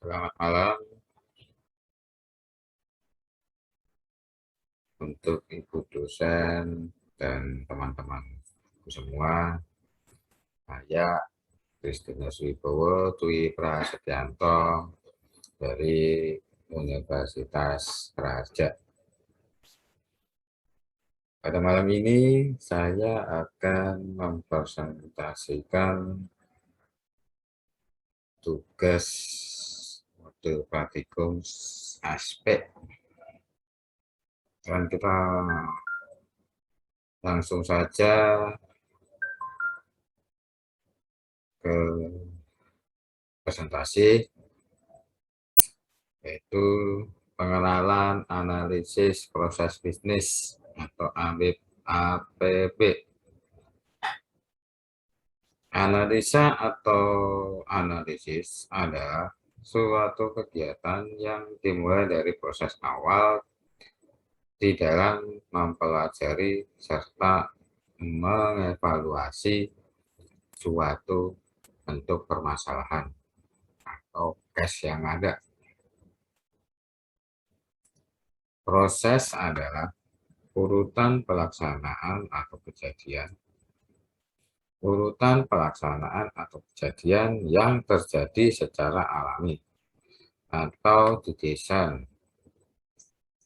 Selamat malam untuk Ibu dosen dan teman-teman semua. Saya Kristinus Wibowo Dwi Prasetyanto dari Universitas Raja. Pada malam ini saya akan mempresentasikan tugas modul praktikum aspek, dan kita langsung saja ke presentasi, yaitu pengenalan analisis proses bisnis atau APB. Analisa atau analisis adalah suatu kegiatan yang dimulai dari proses awal di dalam mempelajari serta mengevaluasi suatu bentuk permasalahan atau case yang ada. Proses adalah urutan pelaksanaan atau kejadian yang terjadi secara alami atau didesain,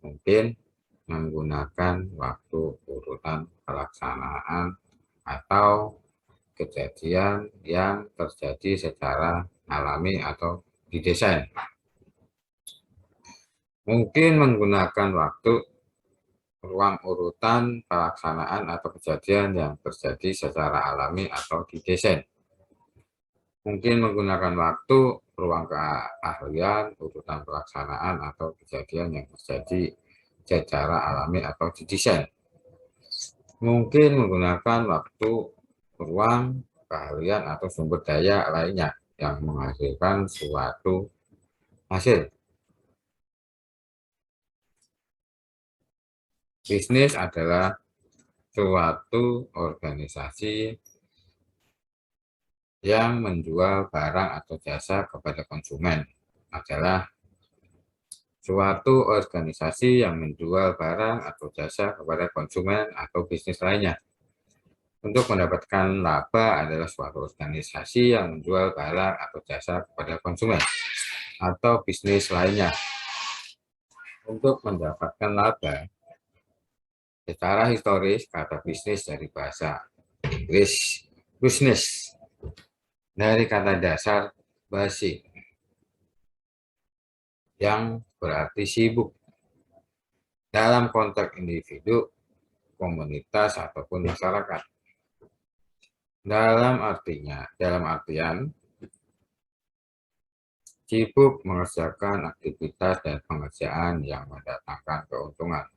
mungkin menggunakan waktu urutan pelaksanaan atau kejadian yang terjadi secara alami atau didesain, mungkin menggunakan waktu, ruang urutan pelaksanaan atau kejadian yang terjadi secara alami atau didesain, mungkin menggunakan waktu, ruang keahlian, urutan pelaksanaan atau kejadian yang terjadi secara alami atau didesain, mungkin menggunakan waktu, ruang, keahlian atau sumber daya lainnya yang menghasilkan suatu hasil. Bisnis adalah suatu organisasi yang menjual barang atau jasa kepada konsumen. Adalah suatu organisasi yang menjual barang atau jasa kepada konsumen atau bisnis lainnya. Untuk mendapatkan laba adalah suatu organisasi yang menjual barang atau jasa kepada konsumen atau bisnis lainnya. Untuk mendapatkan laba, secara historis kata bisnis dari bahasa Inggris business, dari kata dasar basic yang berarti sibuk dalam konteks individu, komunitas, ataupun masyarakat. Dalam artian sibuk mengerjakan aktivitas dan pengerjaan yang mendatangkan keuntungan.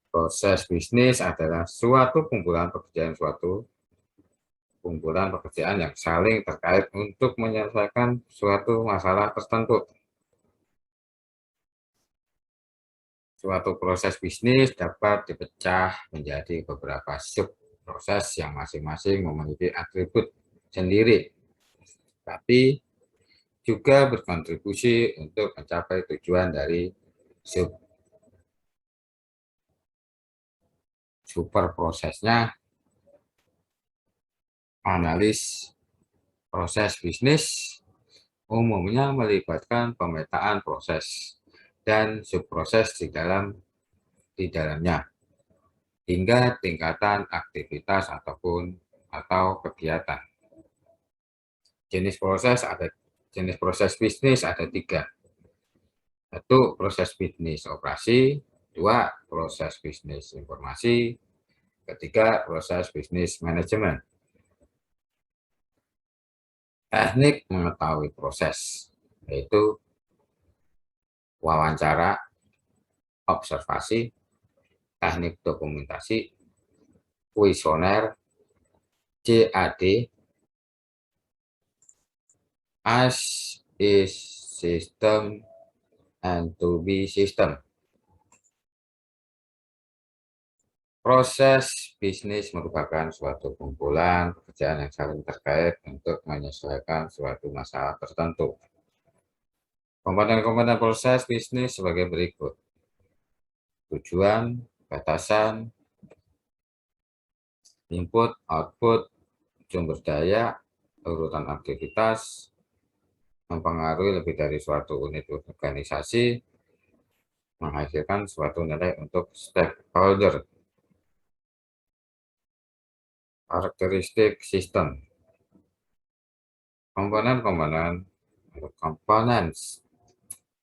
Proses bisnis adalah suatu kumpulan pekerjaan yang saling terkait untuk menyelesaikan suatu masalah tertentu. Suatu proses bisnis dapat dipecah menjadi beberapa sub-proses yang masing-masing memiliki atribut sendiri, tapi juga berkontribusi untuk mencapai tujuan dari super prosesnya. Analis proses bisnis umumnya melibatkan pemetaan proses dan subproses di dalamnya, hingga tingkatan aktivitas atau kegiatan. Jenis proses bisnis ada 3. 1. Proses bisnis operasi. 2. Proses bisnis informasi. 3. Proses bisnis manajemen. Teknik mengetahui proses, yaitu wawancara, observasi, teknik dokumentasi, kuesioner, CAD, as is system, and to be system. Proses bisnis merupakan suatu kumpulan pekerjaan yang saling terkait untuk menyelesaikan suatu masalah tertentu. Komponen-komponen proses bisnis sebagai berikut. Tujuan, batasan, input, output, sumber daya, urutan aktivitas, mempengaruhi lebih dari suatu unit organisasi, menghasilkan suatu nilai untuk stakeholder. Karakteristik sistem. Komponen-komponen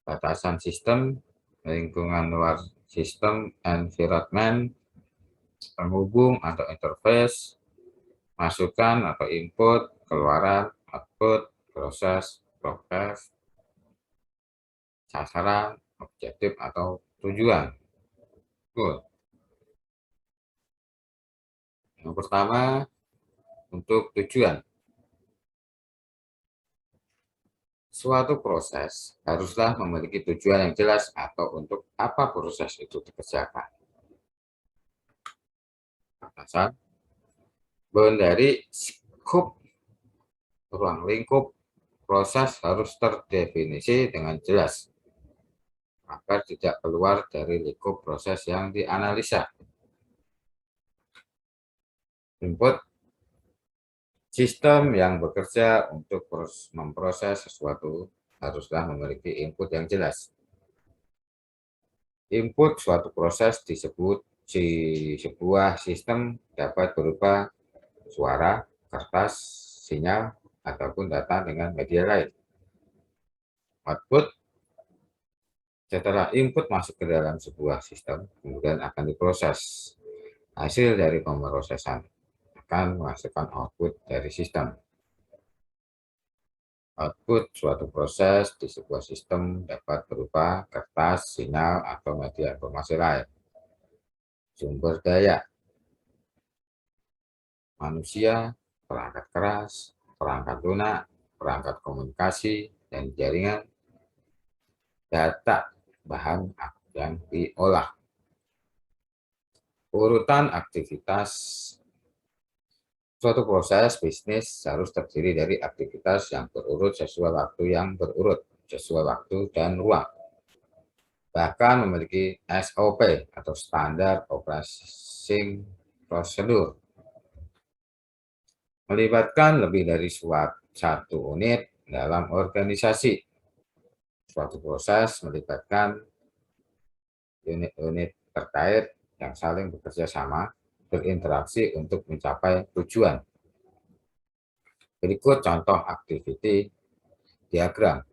batasan sistem, lingkungan luar sistem, environment, penghubung atau interface, masukan atau input, keluaran, output, proses, progres, sasaran, objektif atau tujuan. Cool. Yang pertama, untuk tujuan. Suatu proses haruslah memiliki tujuan yang jelas atau untuk apa proses itu dikerjakan. Batasan, dari skop ruang lingkup proses harus terdefinisi dengan jelas agar tidak keluar dari lingkup proses yang dianalisa. Input, sistem yang bekerja untuk memproses sesuatu haruslah memiliki input yang jelas. Input suatu proses disebut di sebuah sistem dapat berupa suara, kertas, sinyal, ataupun data dengan media lain. Output, setelah input masuk ke dalam sebuah sistem, kemudian akan diproses. Hasil dari pemrosesan akan menghasilkan output dari sistem. Output suatu proses di sebuah sistem dapat berupa kertas, sinyal, atau media informasi lain. Sumber daya, manusia, perangkat keras, perangkat lunak, perangkat komunikasi, dan jaringan, data, bahan yang diolah. Urutan aktivitas. Suatu proses bisnis harus terdiri dari aktivitas yang berurut sesuai waktu sesuai waktu dan ruang. Bahkan memiliki SOP atau standar operating prosedur. Melibatkan lebih dari satu unit dalam organisasi. Suatu proses melibatkan unit-unit terkait yang saling bekerja sama, berinteraksi untuk mencapai tujuan. Berikut contoh activity diagram.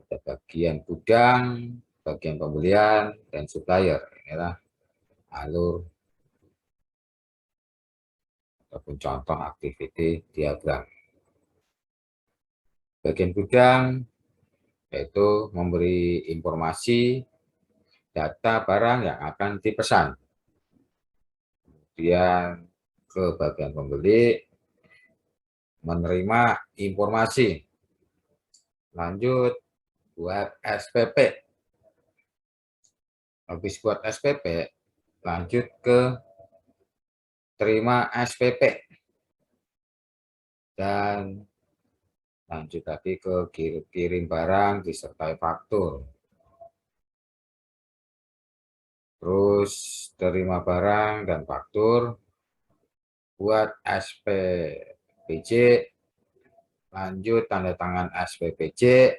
Ada bagian gudang, bagian pembelian, dan supplier. Inilah alur ataupun contoh activity diagram. Bagian gudang yaitu memberi informasi data barang yang akan dipesan. Kemudian ke bagian pembeli, menerima informasi. Lanjut buat SPP. Habis buat SPP, lanjut ke terima SPP. Dan lanjut lagi ke kirim barang disertai faktur. Terus terima barang dan faktur, buat SPPJ, lanjut tanda tangan SPPJ,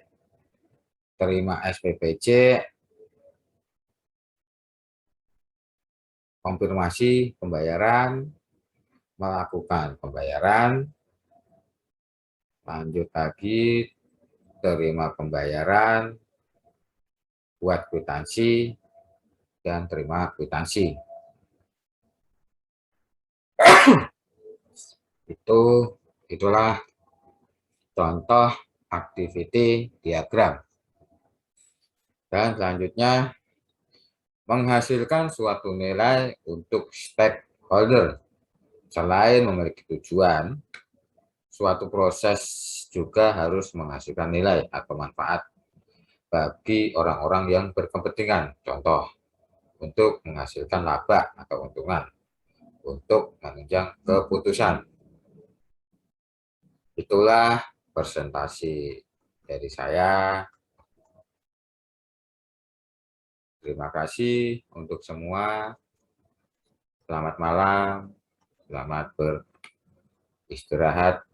terima SPPJ, konfirmasi pembayaran, melakukan pembayaran, lanjut lagi terima pembayaran, buat kwitansi, dan terima kwitansi. Itulah contoh activity diagram. Dan selanjutnya menghasilkan suatu nilai untuk stakeholder. Selain memiliki tujuan, suatu proses juga harus menghasilkan nilai atau manfaat bagi orang-orang yang berkepentingan. Contoh, untuk menghasilkan laba atau untungan, untuk menunjang keputusan. Itulah presentasi dari saya. Terima kasih untuk semua. Selamat malam, selamat beristirahat.